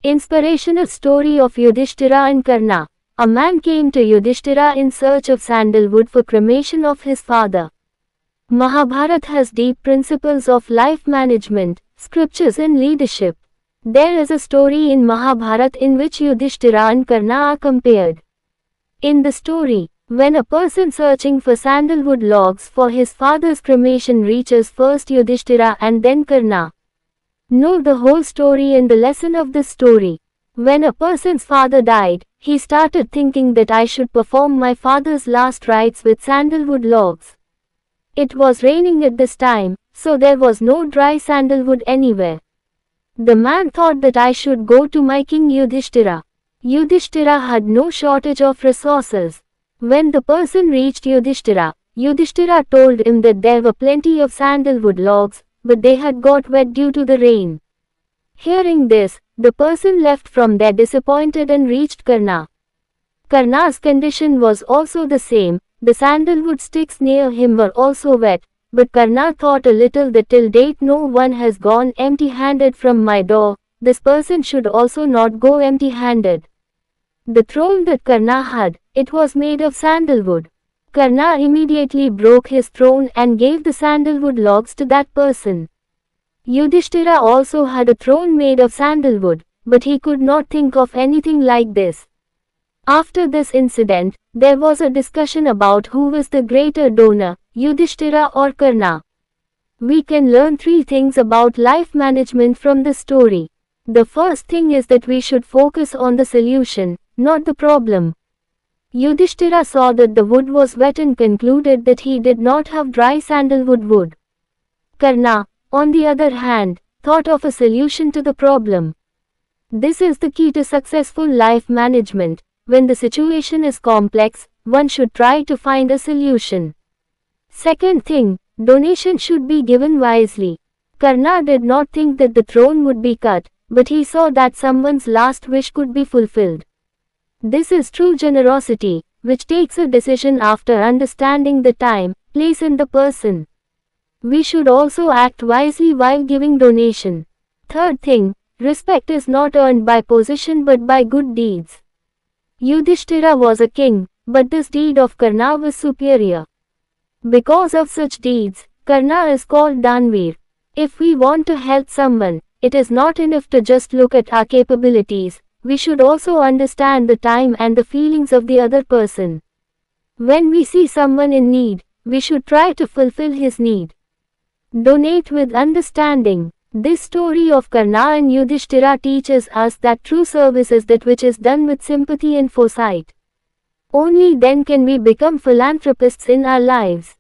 Inspirational story of Yudhishthira and Karna. A man came to Yudhishthira in search of sandalwood for cremation of his father. Mahabharata has deep principles of life management, scriptures and leadership. There is a story in Mahabharata in which Yudhishthira and Karna are compared. In the story, when a person searching for sandalwood logs for his father's cremation reaches first Yudhishthira and then Karna. Know the whole story in the lesson of this story. When a person's father died, he started thinking that I should perform my father's last rites with sandalwood logs. It was raining at this time, so there was no dry sandalwood anywhere. The man thought that I should go to my king Yudhishthira. Yudhishthira had no shortage of resources. When the person reached Yudhishthira, Yudhishthira told him that there were plenty of sandalwood logs, but they had got wet due to the rain. Hearing this, the person left from there disappointed and reached Karna. Karna's condition was also the same. The sandalwood sticks near him were also wet, but Karna thought a little that till date no one has gone empty-handed from my door, this person should also not go empty-handed. The throne that Karna had, it was made of sandalwood. Karna immediately broke his throne and gave the sandalwood logs to that person. Yudhishthira also had a throne made of sandalwood, but he could not think of anything like this. After this incident, there was a discussion about who was the greater donor, Yudhishthira or Karna. We can learn 3 things about life management from this story. The first thing is that we should focus on the solution, not the problem. Yudhishthira saw that the wood was wet and concluded that he did not have dry sandalwood wood. Karna, on the other hand, thought of a solution to the problem. This is the key to successful life management. When the situation is complex, one should try to find a solution. Second thing, donation should be given wisely. Karna did not think that the throne would be cut, but he saw that someone's last wish could be fulfilled. This is true generosity, which takes a decision after understanding the time, place and the person. We should also act wisely while giving donation. Third thing, respect is not earned by position but by good deeds. Yudhishthira was a king, but this deed of Karna was superior. Because of such deeds, Karna is called Danveer. If we want to help someone, it is not enough to just look at our capabilities. We should also understand the time and the feelings of the other person. When we see someone in need, we should try to fulfill his need. Donate with understanding. This story of Karna and Yudhishthira teaches us that true service is that which is done with sympathy and foresight. Only then can we become philanthropists in our lives.